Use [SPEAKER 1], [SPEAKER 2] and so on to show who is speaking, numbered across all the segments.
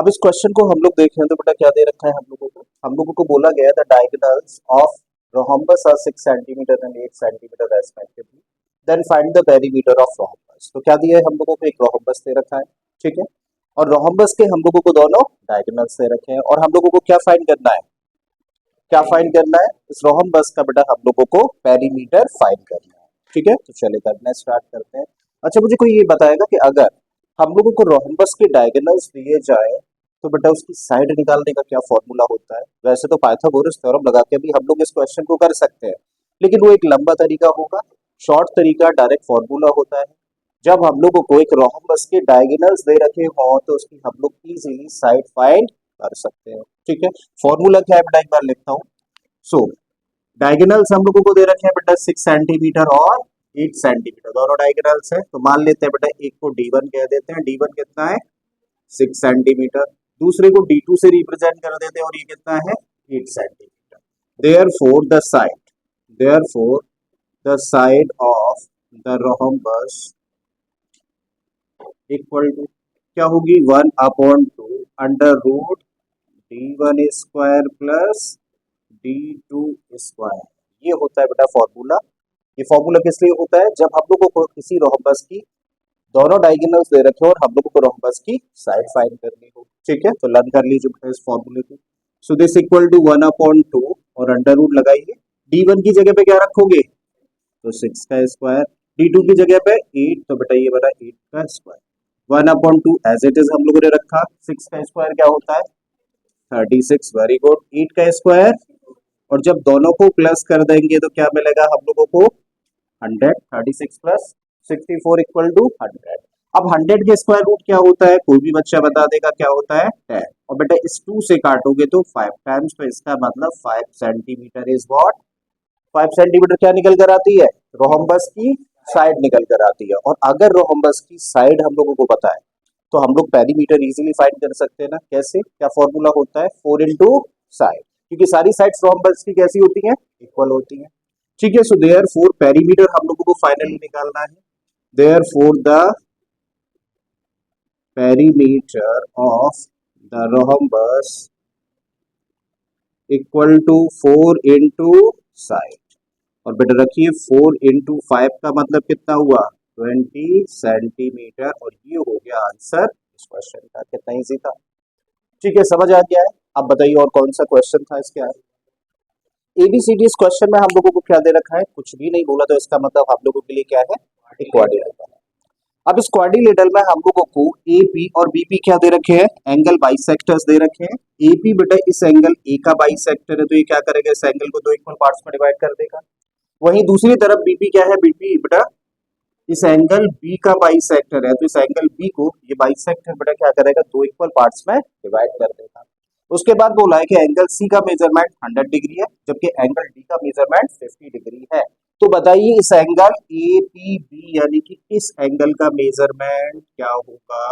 [SPEAKER 1] अब इस क्वेश्चन को हम लोग देखें तो बेटा क्या दे रखा है हम लोगों को बोला गया the diagonals of rhombus are 6 centimeter and 8 centimeter respectively. Then find the perimeter of rhombus. तो क्या दिया है हम लोगों को, एक rhombus दे रखा है, ठीक है, और rhombus के हम लोगों को दोनों diagonals दे रखे हैं और हम लोगों को क्या फाइंड करना है, क्या फाइंड करना है, इस rhombus का बेटा हम लोगों को perimeter फाइंड करना है, ठीक है। तो चलिए करना स्टार्ट करते हैं। अच्छा मुझे कोई ये बताएगा कि अगर हम लोगों को rhombus के diagonals दिए जाए तो बेटा उसकी साइड निकालने का क्या फॉर्मूला होता है। वैसे तो पाइथागोरस थ्योरम लगा के भी हम लोग इस क्वेश्चन को कर सकते हैं, लेकिन वो एक लंबा तरीका होगा। शॉर्ट तरीका डायरेक्ट फॉर्मूला होता है। जब हम लोगों को एक रोम्बस के डायगोनल्स दे रखे हो तो उसकी हम लोग इजीली साइड फाइंड कर सकते हैं, ठीक है। फॉर्मूला क्या है बेटा, एक बार लिखता हूँ। सो डायगोनल्स हम लोगों को दे रखे हैं बेटा 6 सेंटीमीटर और 8 सेंटीमीटर, दोनों डायगोनल्स है। तो मान लेते हैं बेटा एक को D1 कह देते हैं, D1 कितना है 6 सेंटीमीटर, दूसरे को D2 से रिप्रेजेंट कर देते हैं और ये कितना है 8 centimetre. Therefore the side of the rhombus equal to क्या होगी 1/2 under root D1 square plus D2 square. ये होता है बेटा फॉर्मूला। ये फॉर्मूला किस लिए होता है, जब हम लोगों को किसी rhombus की दोनों डायगोनल्स दे रखे हो और हम लोगों को rhombus की साइड फाइंड करनी हो, ठीक है। तो लर्न कर लीजिए इस फॉर्मूले को। सो दिस इक्वल टू 1/2 और अंडर रूट लगाइए। D1 की जगह पे क्या रखोगे तो 6 का स्क्वायर, D2 की जगह पे 8, तो बेटा ये बना 8 का स्क्वायर। 1/2 एज इट इज हम लोगों ने रखा, 6 का स्क्वायर क्या होता है 36, वेरी गुड। 8 का स्क्वायर और जब दोनों को प्लस कर देंगे तो क्या मिलेगा हम लोगों को 100, 36 प्लस 64 इक्वल टू 100। अब 100 के स्क्वायर रूट क्या होता है, कोई भी बच्चा बता देगा क्या होता है 10, और बेटा इस 2 से काटोगे तो 5 टाइम्स, तो इसका मतलब 5 सेंटीमीटर इज व्हाट, 5 सेंटीमीटर क्या निकल कर आती है रोम्बस की साइड निकल कर आती है। और अगर रोम्बस की साइड हम लोगों को पता है तो हम लोग पेरीमीटर इजीली फाइंड कर सकते हैं ना। कैसे, क्या फॉर्मूला होता है 4 इंटू साइड, क्योंकि सारी साइड्स रोम्बस की कैसी होती हैं इक्वल होती हैं, ठीक है। सो देयरफॉर पेरीमीटर हम लोगों को फाइनली निकालना है। Therefore the perimeter of the rhombus equal to 4 into side, और बेटा रखिए 4 इंटू 5 का मतलब कितना हुआ 20 सेंटीमीटर, और ये हो गया आंसर इस क्वेश्चन का। कितना इजी था, ठीक है, समझ आ गया है। अब बताइए और कौन सा क्वेश्चन था इसके आगे। एबीसीडी इस क्वेश्चन में हम लोगों को क्या दे रखा है, कुछ भी नहीं बोला, तो इसका मतलब हम लोगों के लिए क्या है एक क्वाड्रिलेटरल। अब इस क्वाड्रिलेटरल में हम लोगों को एपी और बीपी क्या दे रखे हैं, एंगल बाइसेक्टर्स दे रखे हैं। एपी बेटा इस एंगल ए का बाइसेक्टर है, तो ये क्या करेगा इस एंगल को दो इक्वल पार्ट्स में डिवाइड कर देगा। वहीं दूसरी तरफ बीपी क्या है, बीपी बेटा इस एंगल बी का बाइसेक्टर है, तो इस एंगल बी को ये बाइसेक्टर बेटा क्या करेगा दो इक्वल पार्ट्स में डिवाइड कर देगा। उसके बाद बोला है कि एंगल सी का मेजरमेंट 100 डिग्री है, जबकि एंगल डी का मेजरमेंट 50 डिग्री है। तो बताइए इस एंगल ए पी बी यानी कि इस एंगल का मेजरमेंट क्या होगा।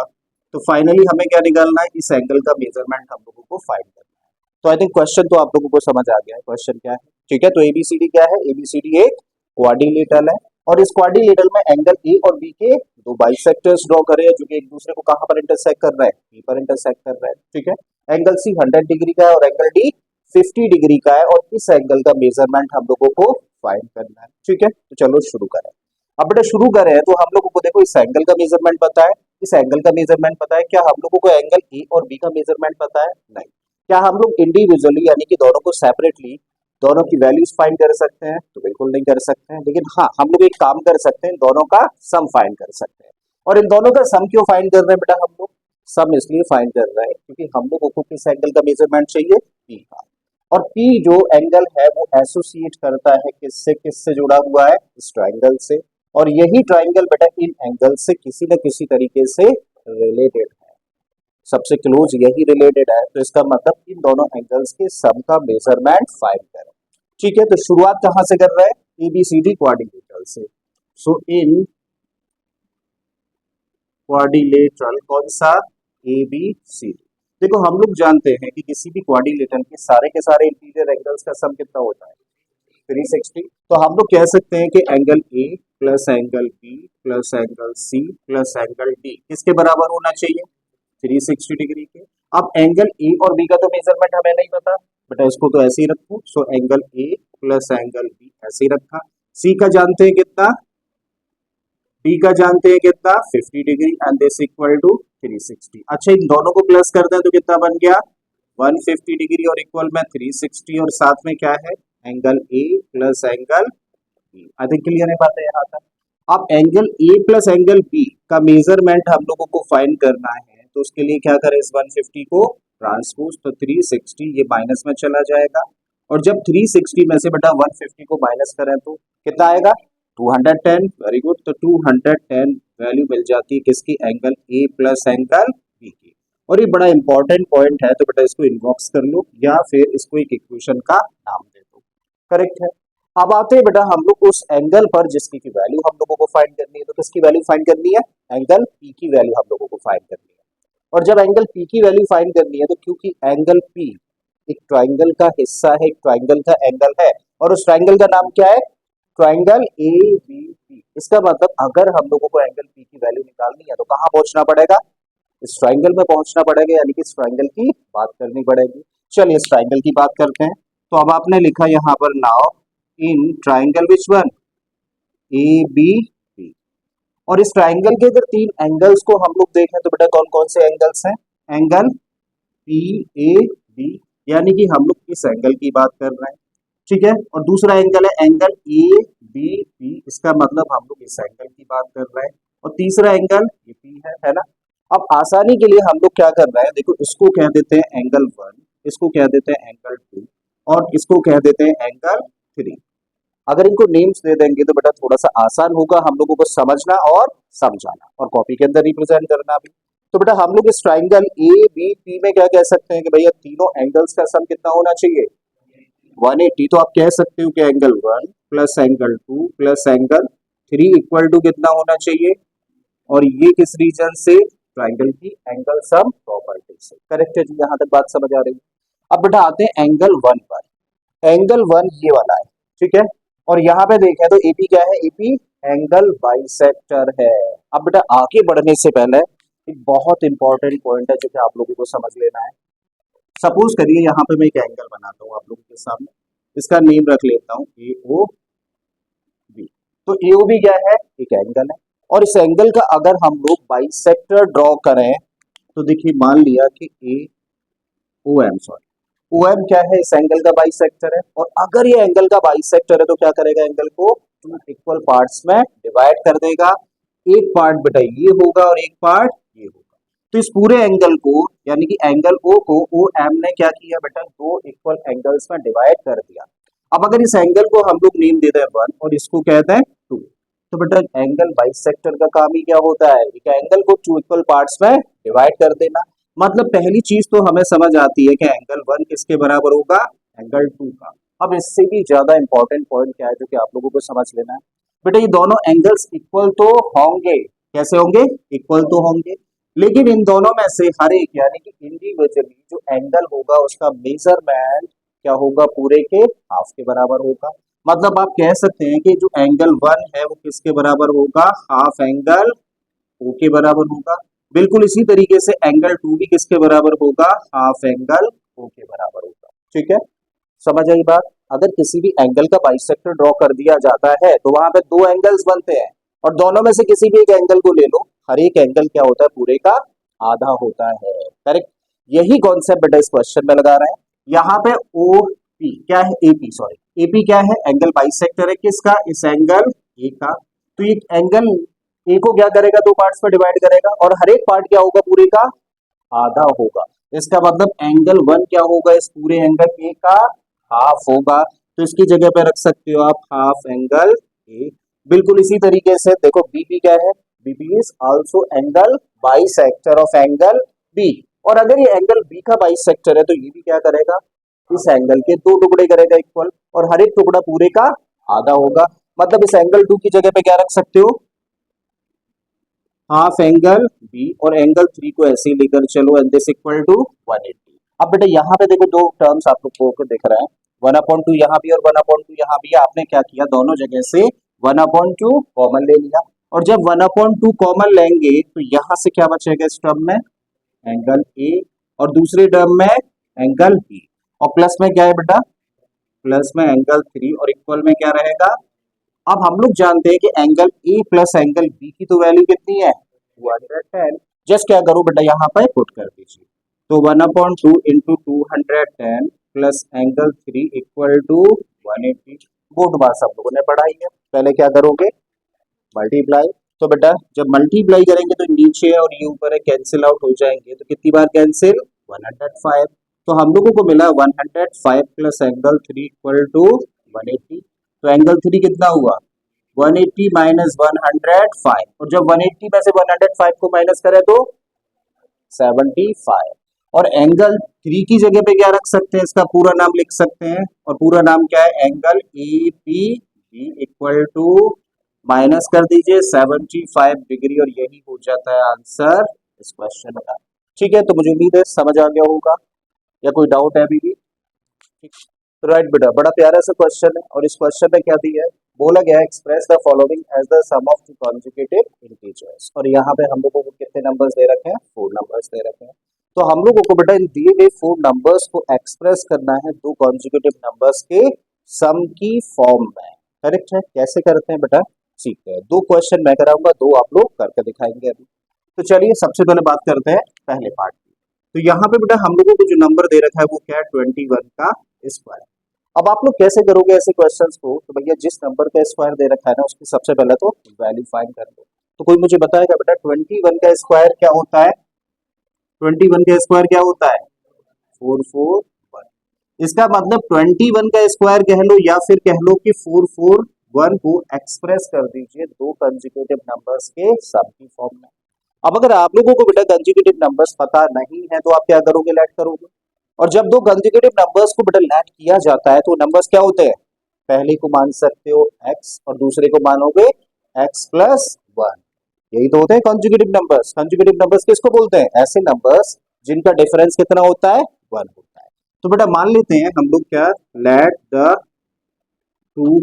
[SPEAKER 1] तो फाइनली हमें क्या निकालना है, इस एंगल का मेजरमेंट हम लोगों को फाइंड करना है। तो आई थिंक क्वेश्चन तो आप लोगों को समझ आ गया है क्वेश्चन क्या है, ठीक है। तो एबीसीडी क्या है, एबीसीडी एक क्वाड्रिलेटरल है, और इस क्वाड्रिलेटरल में एंगल ए और बी के दो बाइसेक्टर्स ड्रॉ करें जो कि एक दूसरे को कहां पर इंटरसेक्ट कर रहे हैं, बी पर इंटरसेक्ट कर रहे हैं, ठीक है। एंगल सी 100 डिग्री का है और एंगल डी 50 डिग्री का है, और इस एंगल का मेजरमेंट हम लोगों को फाइंड करना है, ठीक है। तो चलो शुरू करें। अब बेटा शुरू करें तो हम लोगों को देखो इस एंगल का मेजरमेंट पता है, इस एंगल का मेजरमेंट पता है, क्या हम लोगों को एंगल ए और बी का मेजरमेंट पता है, नहीं। क्या हम लोग इंडिविजुअली यानी कि दोनों को सेपरेटली दोनों की वैल्यूज फाइंड कर सकते हैं, तो बिल्कुल नहीं कर सकते हैं। लेकिन हाँ हम लोग एक काम कर सकते हैं, दोनों का सम फाइंड कर सकते हैं। और इन दोनों का सम क्यों फाइंड कर रहे हैं बेटा, हम लोग सम इसलिए फाइंड कर रहे हैं क्योंकि हम लोगों को किस एंगल का मेजरमेंट चाहिए, पी का। और पी जो एंगल है वो एसोसिएट करता है किससे, किससे जुड़ा हुआ है इस ट्राइंगल से, और यही ट्राइंगल बेटा इन एंगल से किसी न किसी तरीके से रिलेटेड है, सबसे क्लोज यही रिलेटेड है। तो इसका मतलब इन दोनों एंगल्स के सम का मेजरमेंट फाइंड करें, ठीक है। तो शुरुआत कहां से कर रहे हैं, एबीसीडी क्वाड्रिलेटरल से। सो इन क्वाड्रिलेटरल कौन सा, एबीसीडी। देखो हम लोग जानते हैं कि किसी भी क्वाड्रिलेटरल के सारे इंटीरियर एंगल्स का सम कितना होता है 360। तो हम लोग कह सकते हैं कि angle A plus angle B plus angle C plus angle D किसके बराबर होना चाहिए, 360 डिग्री के। अब एंगल ए और बी का तो मेजरमेंट हमें नहीं पता बेटा, इसको तो ऐसे ही रखो। So angle A plus angle B ऐसे ही रखा। सी का जानते हैं कितना, डी का जानते हैं कितना 50 degree and this equal to 360। अच्छा इन दोनों को प्लस कर दें तो कितना बन गया 150 डिग्री और इक्वल में 360 और साथ में क्या है angle A plus angle B. I think clear है बात है यहाँ तक। अब angle A plus angle B का मेजरमेंट हम लोगों को फाइंड करना है, तो उसके लिए क्या करें इस 150 को ट्रांसपोज, तो 360 ये माइनस में चला जाएगा और जब 360 में से बेटा 150 को माइनस करें तो कितना आएगा 210। वेरी गुड, तो 210 वैल्यू मिल जाती है किसकी angle A plus angle B की। और ये बड़ा इंपॉर्टेंट पॉइंट है, तो बेटा इसको इनबॉक्स कर लो या फिर इसको एक इक्वेशन का नाम दे दो। करेक्ट है। अब आते हैं बेटा हम लोग उस एंगल पर जिसकी की वैल्यू हम लोगों को फाइंड करनी है। तो किसकी वैल्यू फाइंड करनी है, एंगल पी की वैल्यू हम लोगों को फाइंड करनी है। और जब एंगल पी की वैल्यू फाइंड करनी है तो क्योंकि एंगल पी एक ट्राइंगल का हिस्सा है, एक ट्राइंगल का एंगल है, और उस ट्राइंगल का नाम क्या है ट्राइंगल ए बी पी। इसका मतलब अगर हम लोगों को एंगल पी की वैल्यू निकालनी है तो कहाँ पहुंचना पड़ेगा, इस ट्राइंगल में पहुंचना पड़ेगा, यानी कि इस ट्राइंगल की बात करनी पड़ेगी। चलिए इस ट्राइंगल की बात करते हैं। तो अब आपने लिखा यहाँ पर now in triangle which one A B P. और इस ट्राइंगल के अगर तीन एंगल्स को हम लोग देखें तो बेटा कौन कौन से एंगल्स हैं, एंगल पी ए बी, यानी कि हम लोग इस एंगल की बात कर रहे हैं, ठीक है। और दूसरा एंगल है एंगल ए बी पी, इसका मतलब हम लोग इस एंगल की बात कर रहे हैं। और तीसरा एंगल ये पी है ना। अब आसानी के लिए हम लोग क्या कर रहे हैं, देखो इसको कह देते हैं एंगल 1, इसको कह देते हैं एंगल 2 और इसको कह देते हैं एंगल 3। अगर इनको नेम्स दे देंगे तो बेटा थोड़ा सा आसान होगा हम लोगों को समझना और समझाना और कॉपी के अंदर रिप्रेजेंट करना भी। तो बेटा हम लोग इस ट्राइंगल ए बी पी में क्या कह सकते हैं कि भैया तीनों एंगल्स का सम कितना होना चाहिए 180। तो आप कह सकते हो कि angle 1 plus angle 2 plus angle 3 equal to कितना होना चाहिए, और ये किस रीजन से ट्राइंगल की एंगल सम प्रॉपर्टी से। करेक्ट है जी, यहाँ तक बात समझ आ रही है। अब बेटा आते हैं एंगल 1 पर। एंगल 1 ये वाला है, ठीक है। और यहाँ पे देखें तो एपी क्या है, एपी एंगल बाइसेक्टर है। अब बेटा आगे बढ़ने से पहले एक बहुत इंपॉर्टेंट पॉइंट है जो कि आप लोगों को समझ लेना है। सपोज करिए यहाँ पे मैं एक एंगल बनाता हूँ आप लोगों के सामने, इसका नेम रख लेता हूँ ए ओ बी। तो ए ओ बी क्या है, एक एंगल है, और इस एंगल का अगर हम लोग बाइसेक्टर ड्रॉ करें तो देखिए मान लिया कि A O M, sorry O M क्या है, इस एंगल का बाइसेक्टर है। और अगर ये एंगल का बाइसेक्टर है तो क्या करेगा, एंगल को टू इक्वल पार्ट्स में डिवाइड कर देगा। एक पार्ट बेटा ये होगा और एक पार्ट ये होगा। तो इस पूरे एंगल को यानी कि एंगल ओ को ओ एम ने क्या किया बेटा, दो इक्वल एंगल्स में डिवाइड कर दिया। अब अगर इस एंगल को हम लोग नेम देते हैं 1 और इसको कहते हैं 2, तो बेटा एंगल बाइसेक्टर का काम ही क्या होता है, एक एंगल को टू इक्वल पार्ट्स में डिवाइड कर देना। मतलब पहली चीज तो हमें समझ आती है कि एंगल 1 किसके बराबर होगा, एंगल 2 का। अब इससे भी ज्यादा इंपॉर्टेंट पॉइंट क्या है जो कि आप लोगों को समझ लेना है, बेटा ये दोनों एंगल्स इक्वल तो होंगे, कैसे होंगे, इक्वल तो होंगे, लेकिन इन दोनों में से हर एक यानी कि इंडिविजुअली जो एंगल होगा उसका मेजरमेंट क्या होगा, पूरे के हाफ के बराबर होगा। मतलब आप कह सकते हैं कि जो एंगल 1 है वो किसके बराबर होगा, हाफ एंगल ओ के बराबर होगा। बिल्कुल इसी तरीके से एंगल 2 भी किसके बराबर होगा, हाफ एंगल ओ के बराबर होगा। ठीक है, समझ आई बात। अगर किसी भी एंगल का बाइसेक्टर ड्रॉ कर दिया जाता है तो वहां पे दो एंगल्स बनते हैं और दोनों में से किसी भी एक एंगल को ले लो, हर एक एंगल क्या होता है, पूरे का आधा होता है। करेक्ट, यही कॉन्सेप्ट बेटा इस क्वेश्चन में लगा रहे हैं। यहाँ पे ओ पी क्या है, एपी सॉरी एपी क्या है, एंगल बाइसेक्टर है किसका, इस एंगल ए का। तो ये एंगल ए को क्या करेगा, दो पार्ट्स में डिवाइड करेगा और हर एक पार्ट क्या होगा, पूरे का आधा होगा। इसका मतलब एंगल 1 क्या होगा, इस पूरे एंगल ए का हाफ होगा। तो इसकी जगह पे रख सकते हो आप हाफ एंगल ए। बिल्कुल इसी तरीके से देखो बीपी क्या है, BP is also angle bisector of angle B. और अगर ये एंगल बी का बाइसेक्टर है तो ये भी क्या करेगा, इस एंगल के दो टुकड़े करेगा इक्वल, और हर एक टुकड़ा पूरे का आधा होगा। मतलब इस एंगल 2 की जगह पे क्या रख सकते हो, हाफ एंगल बी, और एंगल 3 को ऐसे ही लेकर चलो एंड दिस इक्वल टू 180। अब बेटा यहाँ पे देखो दो टर्म्स आप लोग को दिख रहा है, 1/2 यहाँ भी और 1/2 यहाँ भी। आपने क्या किया, दोनों जगह से 1/2 कॉमन ले लिया, और जब 1/2 कॉमन लेंगे तो यहाँ से क्या बचेगा इस टर्म में, एंगल ए, और दूसरे टर्म में एंगल बी, और प्लस में क्या है बेटा, प्लस में एंगल 3, और इक्वल में क्या रहेगा। अब हम लोग जानते हैं कि angle A plus angle B की तो वैल्यू कितनी है, 210। जस्ट क्या करो बेटा, यहाँ पर पुट कर दीजिए, तो 1/2 into 210 plus angle 3 equal to 180। Board मास हम लोगों ने पढ़ाई है, पहले क्या करोगे, मल्टीप्लाई। तो बेटा जब मल्टीप्लाई करेंगे तो नीचे और ये ऊपर है कैंसिल आउट हो जाएंगे, तो कितनी बार कैंसिल, 105। तो हम लोगों को मिला 105 प्लस एंगल 3 इक्वल टू 180। तो एंगल 3 कितना हुआ, 180 माइनस 105, और जब 180 में से 105 को माइनस करें तो 75। और एंगल 3 की जगह पे क्या रख सकते हैं, इसका पूरा नाम लिख सकते हैं, और पूरा नाम क्या है, angle A P B equal to, minus कर दीजिए 75 डिग्री, और यही हो जाता है आंसर इस क्वेश्चन का। ठीक है, तो मुझे उम्मीद है समझ आ गया होगा, या कोई डाउट है अभी भी। ठीक, तो राइट बेटा, बड़ा प्यारा सा क्वेश्चन है, और इस क्वेश्चन में क्या दिया है, बोला गया है express the following as the sum of two conjugative integers, और यहाँ पे हम लोगों को कितने नंबर्स दे रखे हैं, 4 नंबर्स दे रखे हैं। तो हम लोगों को बेटा इन दिए गए 4 नंबर्स को एक्सप्रेस करना है दो कॉन्जुगेटिव नंबर्स के सम की फॉर्म में। करेक्ट है, कैसे करते हैं बेटा, सीखते हैं। 2 क्वेश्चन मैं कराऊंगा, 2 आप लोग करके दिखाएंगे अभी। तो चलिए सबसे पहले बात करते हैं पहले पार्ट की। तो यहाँ पे बेटा हम लोगों को जो नंबर दे रखा है वो क्या है, 21 का स्क्वायर। अब आप लोग कैसे करोगे ऐसे क्वेश्चंस को, तो भैया जिस नंबर का स्क्वायर दे रखा है ना उसकी सबसे पहले तो वैल्यू फाइंड कर लो। तो कोई मुझे बताएगा बेटा 21 का स्क्वायर क्या होता है, 21 का स्क्वायर क्या होता है, 441। इसका मतलब 21 का स्क्वायर कह लो, या फिर कह लो कि 441 को एक्सप्रेस कर दीजिए दो कंसेक्यूटिव नंबर्स के सम की फॉर्म में। अब अगर आप लोगों को बेटा कंसेक्यूटिव नंबर्स पता नहीं है तो आप क्या करोगे, लेट करोगे। और जब दो कंसेक्यूटिव नंबर्स को बेटा लेट किया जाता है तो नंबर्स क्या होते हैं, पहले को मान सकते हो x और दूसरे को मानोगे x प्लस 1। यही तो होते हैं कंसेक्यूटिव नंबर्स। कंसेक्यूटिव नंबर्स किसको बोलते हैं, ऐसे नंबर्स जिनका डिफरेंस कितना होता है, 1 होता है। तो बेटा मान लेते हैं हम लोग क्या, let the two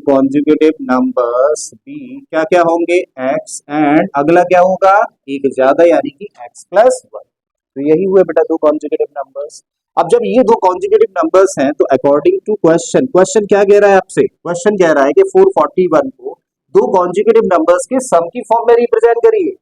[SPEAKER 1] conjugative numbers be, क्या क्या होंगे, x एंड अगला क्या होगा, एक ज्यादा यानी कि x प्लस 1। तो यही हुए बेटा दो कॉन्जुगेटिव नंबर्स। अब जब ये दो कॉन्जुगेटिव नंबर्स हैं तो अकॉर्डिंग टू क्वेश्चन, क्वेश्चन क्या कह रहा है आपसे, क्वेश्चन कह रहा है कि 441 को दो कॉन्जुगेटिव नंबर्स के सम की फॉर्म में रिप्रेजेंट करिए,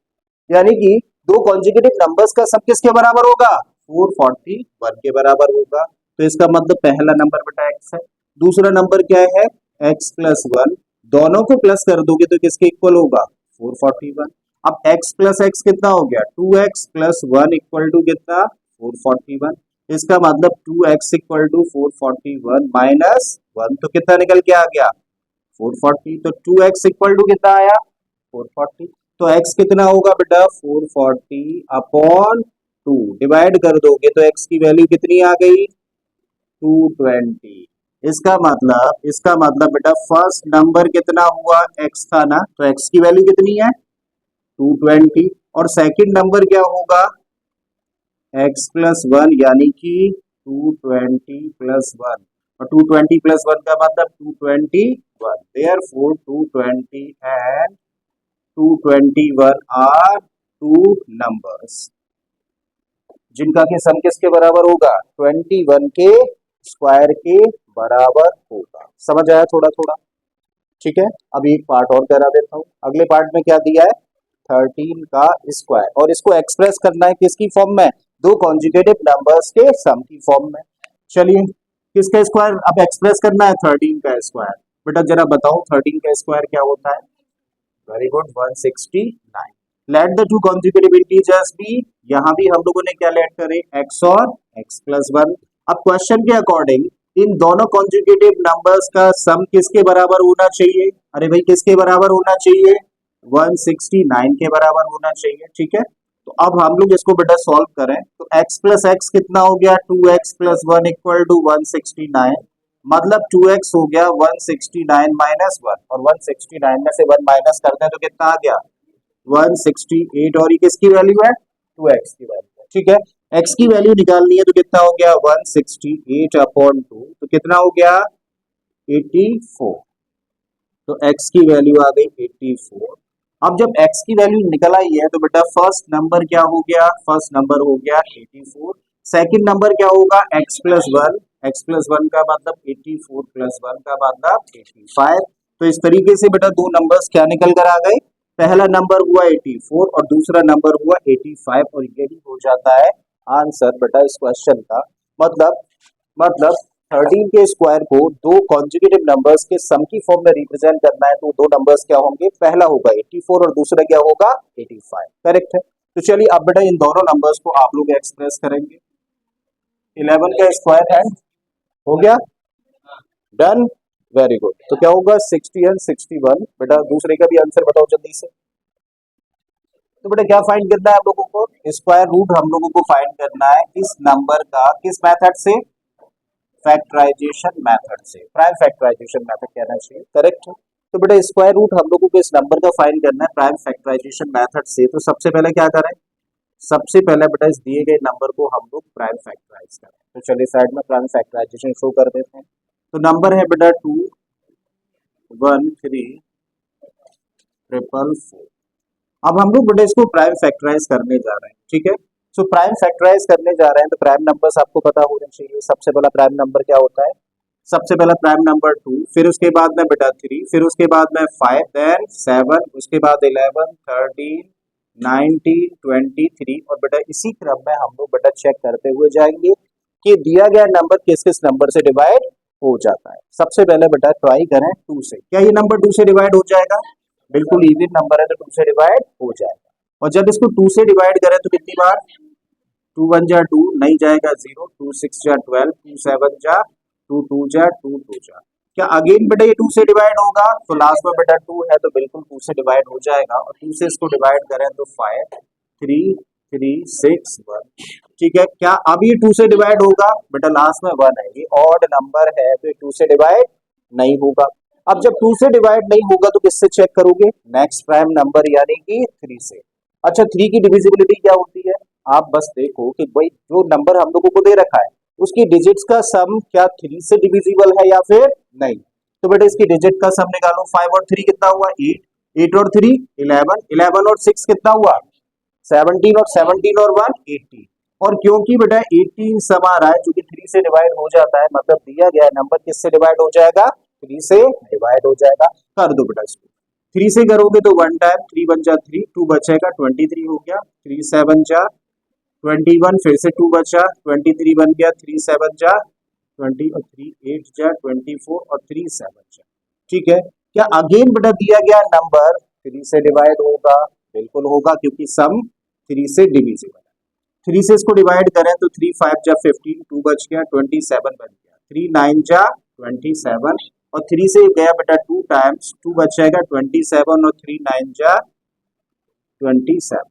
[SPEAKER 1] यानी कि दो कॉन्जुगेटिव नंबर्स का सम किसके बराबर होगा, 441 के बराबर होगा। तो इसका मतलब पहला नंबर बेटा x है, दूसरा नंबर क्या है, x प्लस 1। दोनों को प्लस कर दोगे तो किसके इक्वल होगा, 441। अब x प्लस x कितना हो गया, 2x प्लस 1 इक्वल टू कितना, 441। इसका मतलब 2x इक्वल टू 441 माइनस 1, तो कितना निकल के आ गया, 440। तो 2x इक्वल टू कितना आया, 440। तो x कितना होगा बेटा, 440 अपॉन 2, डिवाइड कर दोगे तो x की वैल्यू कितनी आ गई, 220। इसका मतलब बेटा फर्स्ट नंबर कितना हुआ, x था ना, तो x की वैल्यू कितनी है, 220। और सेकंड नंबर क्या होगा, x प्लस 1 यानी कि 220 प्लस 1, और 220 प्लस 1 का मतलब 221। Therefore 220 and 221 are two numbers जिनका के सम किसके बराबर होगा, 21 के स्क्वायर के बराबर होगा। समझ आया थोड़ा थोड़ा, ठीक है। अब एक पार्ट और करा देता हूँ, अगले पार्ट में क्या दिया है, 13 का स्क्वायर, और इसको एक्सप्रेस करना है किसकी फॉर्म में, दो कॉन्जुगेटिव नंबर्स के सम की फॉर्म में। चलिए किसका स्क्वायर अब एक्सप्रेस करना है, 13 का स्क्वायर। बेटा जरा बताओ 13 का स्क्वायर क्या होता है, very good, 169। Let the two conjugative integers be, यहाँ भी हम लोगों ने क्या लेट करे, x और x प्लस 1। अब क्वेश्चन के अकॉर्डिंग इन दोनों कॉन्जुगेटिव नंबर्स का सम किसके बराबर होना चाहिए, अरे भाई किसके बराबर होना चाहिए, 169 के बराबर होना चाहिए, ठीक है। तो अब हम लोग इसको बेटा सॉल्व करें तो x प्लस x कितना हो गया, 2x प्लस 1 इक्वल टू 169, मतलब 2x हो गया 169 माइनस 1, और 169 में से 1 माइनस करते हैं तो कितना आ गया, 168। और ये किसकी वैल्यू है, 2x की वैल्यू है, ठीक है। x की वैल्यू निकालनी है तो कितना हो गया, 168 अपॉन 2, तो कितना हो गया, 84। तो x की वैल्यू आ गई 84, अब जब x की वैल्यू निकल आई है तो बेटा फर्स्ट नंबर क्या हो गया, फर्स्ट नंबर हो गया 84, सेकंड नंबर क्या होगा x plus one, x plus one का मतलब 84 प्लस वन का मतलब 85। तो इस तरीके से बेटा दो नंबर्स क्या निकल कर आ गए, पहला नंबर हुआ 84 और दूसरा नंबर हुआ 85 और यही हो जाता है आंसर बेटा इस क्वेश्चन का। मतलब 13 के स्क्वायर को दो कॉन्जुगेटिव नंबर्स के सम की फॉर्म में रिप्रेजेंट करना है तो दो नंबर्स क्या होंगे, पहला होगा 84 और दूसरा क्या होगा 85। करेक्ट है। तो चलिए अब बेटा इन दोनों नंबर्स को आप लोग एक्सप्रेस करेंगे। 11 का स्क्वायर है, हो गया डन, वेरी गुड। तो क्या होगा 60 एंड 61। बेटा दूसरे का भी आंसर बताओ जल्दी से। तो बेटा क्या फाइंड करना है आप लोगों को, स्क्वायर रूट हम लोगों को फाइंड करना है इस नंबर का, किस मेथड से, फैक्टराइजेशन मेथड से, प्राइम फैक्टराइजेशन मेथड कहना चाहिए। करेक्ट है। तो बेटा स्क्वायर रूट हम लोगों को इस नंबर का फाइंड करना है प्राइम फैक्टराइजेशन मेथड से। तो सबसे पहले क्या करें, सबसे पहले बेटा इस दिए गए नंबर को हम लोग प्राइम फैक्टराइज करें। तो चलिए साइड में प्राइम फैक्टराइजेशन शो कर देते हैं। तो नंबर है बेटा 21344। अब हम लोग बेटा इसको प्राइम फैक्टराइज करने जा रहे हैं, ठीक है। सो प्राइम फैक्टराइज करने जा रहे हैं तो प्राइम नंबर्स आपको पता होने चाहिए। सबसे पहला प्राइम नंबर क्या होता है, सबसे पहला प्राइम नंबर 2, फिर उसके बाद में बेटा 3, फिर उसके बाद में 5, देन 7, उसके बाद 11, 13, 19, 23 और बेटा इसी क्रम में हम लोग बेटा चेक करते हुए जाएंगे कि दिया गया नंबर किस किस नंबर से डिवाइड हो जाता है। सबसे पहले बेटा ट्राई करें 2 से, क्या ये नंबर 2 से डिवाइड हो जाएगा, बिल्कुल इवन नंबर है तो 2 से डिवाइड हो जाएगा। और जब इसको 2 से डिवाइड करें तो कितनी बार, 2 1 जा 2, नहीं जाएगा 0, 2 6 जा 12, 2 7 जा 2, 2 जा 2, 2 जा। क्या अगेन बेटा ये 2 से डिवाइड होगा, तो लास्ट में बेटा 2 है तो बिल्कुल 2 से डिवाइड हो जाएगा। और 2 से इसको डिवाइड करें तो 5 3 3 6 1, ठीक है। क्या अब ये 2 से डिवाइड होगा, बेटा लास्ट में 1 है, ये ऑड नंबर है तो ये 2 से डिवाइड नहीं होगा। अब जब 2 से डिवाइड नहीं होगा तो किससे चेक करोगे, नेक्स्ट प्राइम नंबर यानी कि 3 से। अच्छा 3 की डिविजिबिलिटी क्या होती है, आप बस देखो कि भाई जो नंबर हम लोगों को दे रखा है उसकी डिजिट्स का सम क्या 3 से डिविजिबल है या फिर नहीं। तो बेटा इसकी डिजिट का सम निकालो, 5 और 3 कितना हुआ 8, 8 और 3 11, 11 और 6 कितना हुआ 17 और 17 और 1 18। और क्योंकि बेटा 18 सम आ रहा है जो कि 3 से डिवाइड हो जाता है, मतलब दिया गया नंबर किससे डिवाइड हो जाएगा, 3 से डिवाइड हो जाएगा। कर दो बेटा इसको, 3 से करोगे तो 1 टाइम 3 1 जा 3, 2 बचेगा 23 हो गया, 3 7 जा 21, फिर से 2 बचा 23 बन गया, 3 7 जा 20 और 3 8 जा 24 और 3 7 जा, ठीक है। क्या अगेन बेटा दिया गया नंबर 3 से डिवाइड होगा, बिल्कुल होगा क्योंकि सम 3 से डिविजिबल है। 3 से इसको डिवाइड करें तो 3 5 जा 15, 2 बच गया 27 बन गया, 3 9 जा 27 और 3 से गया बेटा 2 टाइम्स, 2 बचेगा 27 और 3 9 जा 27।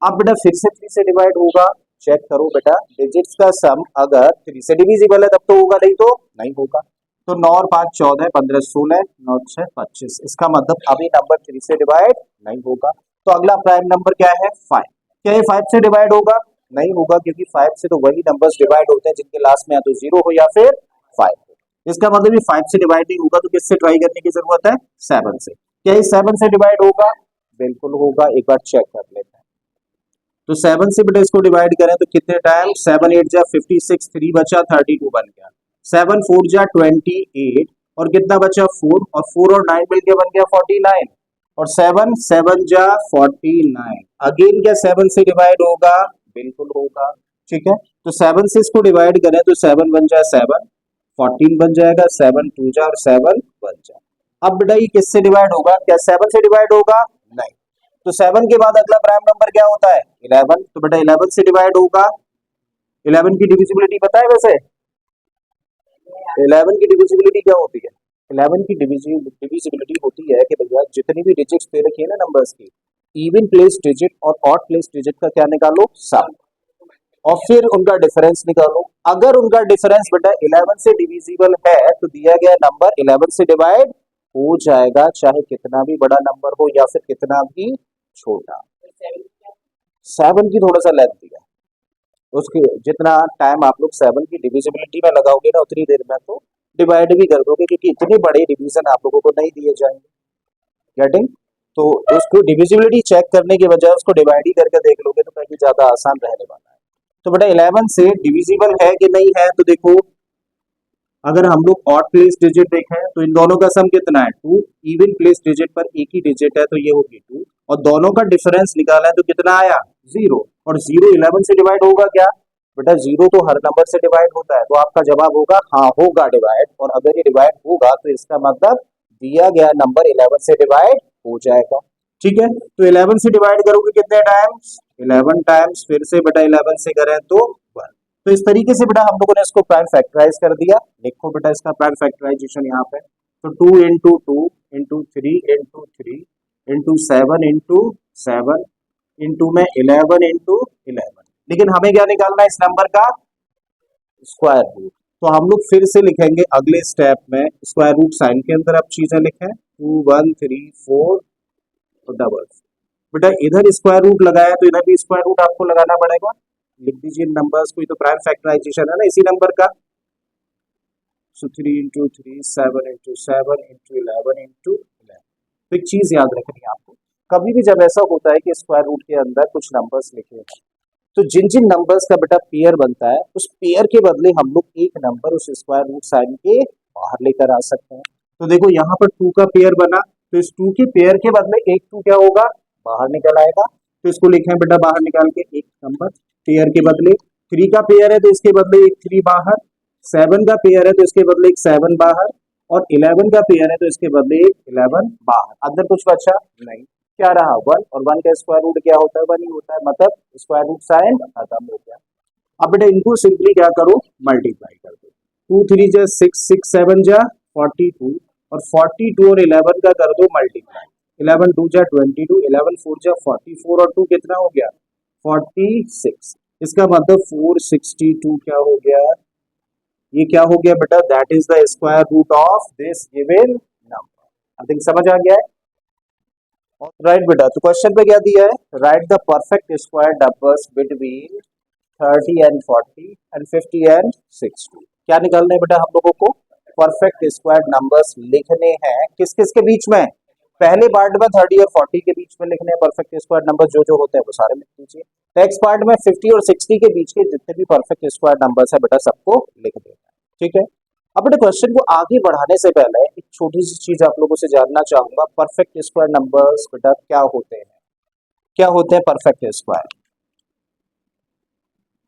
[SPEAKER 1] अब बेटा फिर से 3 से डिवाइड होगा, चेक करो बेटा डिजिट्स का सम अगर 3 से डिविजिबल है तब तो होगा, नहीं तो नहीं होगा। तो 9 और 5 14, 15 16, 9 6 25, इसका मतलब अभी नंबर 3 से डिवाइड नहीं होगा। तो अगला प्राइम नंबर क्या है 5, क्या ये 5 से डिवाइड होगा, नहीं होगा क्योंकि 5 से तो वही नंबर्स डिवाइड होते हैं जिनके लास्ट में या तो 0 हो या फिर 5 हो। इसका मतलब ये 5 से डिवाइड नहीं होगा तो किससे ट्राई करने की जरूरत है, 7 से। क्या ये 7 से डिवाइड होगा, बिल्कुल होगा, एक बार चेक कर लेते हैं। तो 7 से बेटा इसको डिवाइड करें तो कितने टाइम, 7 8 जा 56, 3 बचा 32 बन गया, 7 4 जा 28 और कितना बचा 4 और 4 और 9 मिलके बन गया 49 और 7 7 जा 49। अगेन क्या 7 से डिवाइड होगा, बिल्कुल होगा, ठीक है। तो 7 से इसको डिवाइड करें तो 7 1 जा 7, 14 बन जाएगा, 7 2 जा और 7 बन जाए। अब बेटा ये किससे डिवाइड होगा, क्या 7 से डिवाइड होगा, नहीं। तो 7 के बाद अगला प्राइम नंबर क्या होता है 11, तो बेटा 11 से डिवाइड होगा। 11 की डिविजिबिलिटी पता है वैसे, 11 की डिविजिबिलिटी क्या होती है, 11 की डिविजिबिलिटी होती है कि भैया जितनी भी डिजिट्स दे रखी है ना नंबर्स की, इवन प्लेस डिजिट और ऑड प्लेस डिजिट का क्या निकालो सम और फिर उनका डिफरेंस निकालो। अगर उनका डिफरेंस बेटा 11 से डिविजिबल है तो दिया गया नंबर 11 से डिवाइड हो जाएगा, चाहे कितना भी बड़ा नंबर हो या फिर कितना भी छोटा। 7 की थोड़ा सा लेंथ दिया, उसके जितना टाइम आप लोग 7 की डिविजिबिलिटी में लगाओगे ना उतनी देर में तो डिवाइड भी कर दोगे, क्योंकि इतने बड़े डिवीजन आप लोगों को नहीं दिए जाएंगे। गेटिंग, तो उसको डिविजिबिलिटी चेक करने के बजाय उसको डिवाइड ही करके देख लोगे तो काफी ज्यादा आसान रहने वाला है। तो बेटा 11 से डिविजिबल है कि नहीं है, तो देखो अगर हम लोग ऑड प्लेस डिजिट देखें तो इन दोनों का सम कितना है 2, इवन प्लेस डिजिट पर एक ही डिजिट है तो ये होगी 2, और दोनों का डिफरेंस निकाला है तो कितना आया 0, और 0 11 से डिवाइड होगा क्या बेटा, 0 तो हर नंबर से डिवाइड होता है, तो आपका जवाब होगा हाँ होगा डिवाइड, और अगर ये डिवाइड होगा तो इसका मतलब दिया गया नंबर 11 से डिवाइड हो जाएगा। ठीक है, तो 11 से डिवाइड करोगे कितने टाइम्स 11 टाइम्स, फिर से बेटा 11 से करें तो 1। तो इस तरीके से बेटा हम लोगों ने इसको प्राइम फैक्टराइज कर दिया। लिखो बेटा इसका प्राइम फैक्टराइजेशन यहाँ पे, तो 2 into 2 into 3 into 3 into 7 into 7 into में 11 इंटू 11, लेकिन हमें क्या निकालना है इस नंबर का स्क्वायर रूट। तो हम लोग फिर से लिखेंगे अगले स्टेप में स्क्वायर रूट साइन के अंदर अब चीजें लिखें 2 1 3 4 और डबल। बेटा इधर स्क्वायर रूट लगाया तो इधर भी स्क्वायर रूट आपको लगाना पड़ेगा, लिख दीजिए नंबर्स को, तो प्राइम फैक्टराइजेशन है ना इसी नंबर का। सो 3 इंटू 3 7 इंटू 7 इंटू 11 इंटू 11। तो एक चीज याद रखनी है आपको, कभी भी जब ऐसा होता है कि स्क्वायर रूट के अंदर कुछ नंबर्स लिखे हैं तो जिन जिन नंबर्स का बेटा पेयर बनता है उस पेयर के बदले हम लोग एक नंबर उस स्क्वायर रूट साइन के बाहर लेकर आ सकते हैं। तो देखो यहाँ पर 2 का पेयर बना, तो इस 2 के पेयर के बदले एक 2 क्या होगा बाहर निकल आएगा, तो इसको लिखें बेटा बाहर निकाल के एक नंबर पेयर के बदले। 3 का पेयर है तो इसके बदले एक 3 बाहर, 7 का पेयर है तो इसके बदले एक 7 बाहर, और 11 का पेयर है तो इसके बदले एक 11 बाहर। अंदर कुछ बचा नहीं, क्या रहा 1, और 1 का स्क्वायर रूट क्या होता है 1 ही होता है, मतलब स्क्वायर रूट साइन खत्म हो गया। अब बेटा इनको सिंपली क्या करो मल्टीप्लाई कर दो, 2 3 जा 6 6 7 जा 42, और 42 और 11 का कर दो मल्टीप्लाई, 11 2 जा 22, 11 4 जा 44 और 2 कितना हो गया 46। इसका मतलब 462 क्या हो गया, ये क्या हो गया बेटा, that is the square root of this given number. I think समझ आ गया है। राइट बेटा, तो क्वेश्चन पे क्या दिया है, right the perfect square numbers between 30 and 40 and 50 and 60। क्या निकालना है बेटा हम लोगों को, परफेक्ट स्क्वायर नंबर्स लिखने हैं किस किस के बीच में, पहले पार्ट में 30 और 40 के बीच में लिखने हैं परफेक्ट स्क्वायर नंबर, जो जो होते हैं वो सारे लिख दीजिए। नेक्स्ट पार्ट में 50 और 60 के बीच के जितने भी परफेक्ट स्क्वायर नंबर्स है बेटा सबको लिख देना है। ठीक है, अब बेटा क्वेश्चन को आगे बढ़ाने से पहले एक छोटी सी चीज आप लोगों से जानना चाहूंगा, परफेक्ट स्क्वायर नंबर्स बेटा क्या होते हैं, क्या होते हैं परफेक्ट स्क्वायर,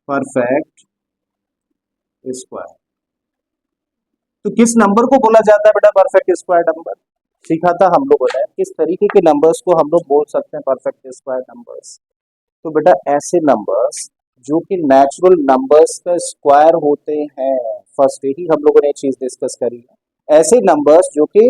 [SPEAKER 1] परफेक्ट स्क्वायर। तो किस नंबर को बोला जाता है बेटा परफेक्ट स्क्वायर नंबर, सीखा था हम लोगों ने किस तरीके के नंबर्स को हम लोग बोल सकते हैं परफेक्ट स्क्वायर नंबर्स। तो बेटा ऐसे नंबर्स जो कि नेचुरल नंबर्स का स्क्वायर होते हैं, फर्स्ट ही हम लोगों ने एक चीज डिस्कस करी है, ऐसे नंबर्स जो कि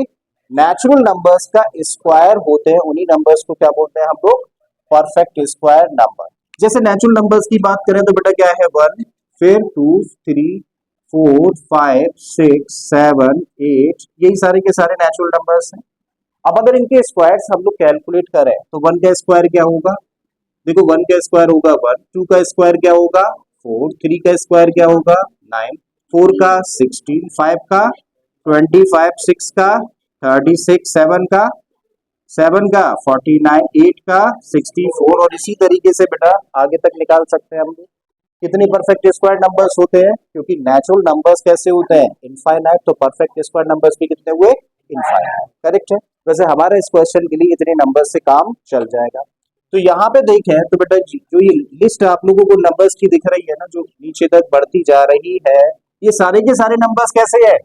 [SPEAKER 1] नेचुरल नंबर्स का स्क्वायर होते हैं उन्हीं नंबर्स को क्या बोलते हैं हम लोग परफेक्ट स्क्वायर नंबर। जैसे नेचुरल नंबर्स की बात करें तो बेटा क्या है 1, फिर 2 3 4 5 6 7 8, यही सारे के सारे नेचुरल नंबर्स हैं। अब अगर इनके स्क्वायर्स हम लोग कैलकुलेट करें तो 1 का स्क्वायर क्या होगा, देखो 1 का स्क्वायर होगा 1, 2 का स्क्वायर क्या होगा 4, 3 का स्क्वायर क्या होगा 9, 4 का 16, 5 का 25, 6 का 36, 7 का 49, 8 का 64, और इसी तरीके से बेटा आगे तक निकाल सकते हैं हम लोग। कितने परफेक्ट स्क्वायर नंबर्स होते हैं, क्योंकि नेचुरल नंबर्स कैसे होते हैं इनफाइनाइट, तो परफेक्ट स्क्वायर नंबर्स भी कितने हुए इनफाइनाइट। करेक्ट है, वैसे हमारे इस क्वेश्चन के लिए इतने नंबर से काम चल जाएगा। तो यहाँ पे देखें तो बेटा जो ये लिस्ट आप लोगों को नंबर्स की दिख रही है ना, जो नीचे तक बढ़ती जा रही है, ये सारे के सारे नंबर्स कैसे है,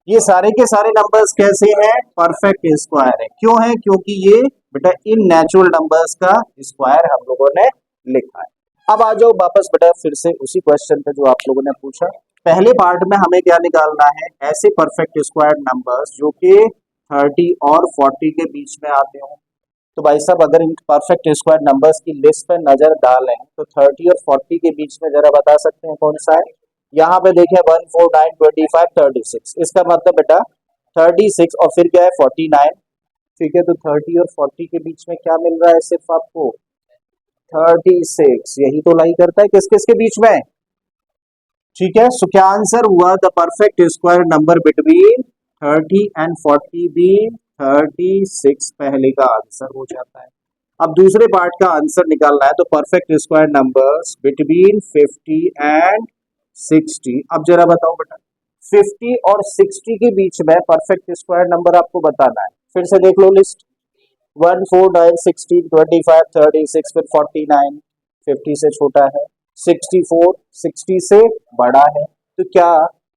[SPEAKER 1] ये सारे के सारे नंबर्स कैसे हैं परफेक्ट स्क्वायर है। क्यों है, क्योंकि ये बेटा इन नेचुरल नंबर्स का स्क्वायर हम लोगों ने लिखा है। अब आ जाओ वापस बेटा फिर से उसी क्वेश्चन पे जो आप लोगों ने पूछा, पहले पार्ट में हमें क्या निकालना है, ऐसे परफेक्ट स्क्वायर नंबर्स जो कि 30 और 40 के बीच में आते हो। तो भाई साहब अगर इन परफेक्ट स्क्वायर नंबर्स की लिस्ट पे नजर डालें तो 30 और 40 के बीच में जरा बता सकते हैं कौन सा है। यहाँ पे देखें 1 4 9 25 36, इसका मतलब बेटा 36 और फिर क्या है 49। ठीक है, तो 30 और 40 के बीच में क्या मिल रहा है सिर्फ आपको 36, यही तो लाई करता है किस किस के बीच में। ठीक है, सो क्या आंसर हुआ, the perfect square number between 30 and 40 be 36 पहले का आंसर हो जाता है। अब दूसरे पार्ट का आंसर निकालना है, तो perfect square numbers between 50 and 60। अब जरा बताओ बेटा, 50 और 60 के बीच में परफेक्ट स्क्वायर नंबर आपको बताना है। फिर से देख लो लिस्ट, 1 4 9 16 25 36, फिर 49 50 से छोटा है, 64 60 से बड़ा है। तो क्या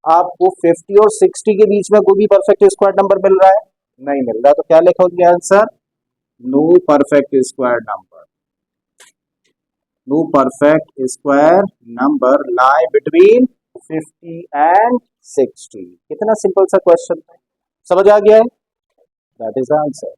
[SPEAKER 1] आपको 50 और 60 के बीच में कोई भी परफेक्ट स्क्वायर नंबर मिल रहा है? नहीं मिल रहा। तो क्या लिखोगे answer? No perfect square number. No perfect square number lie between 50 and 60। कितना सिंपल सा क्वेश्चन था, समझ आ गया है? That is the answer.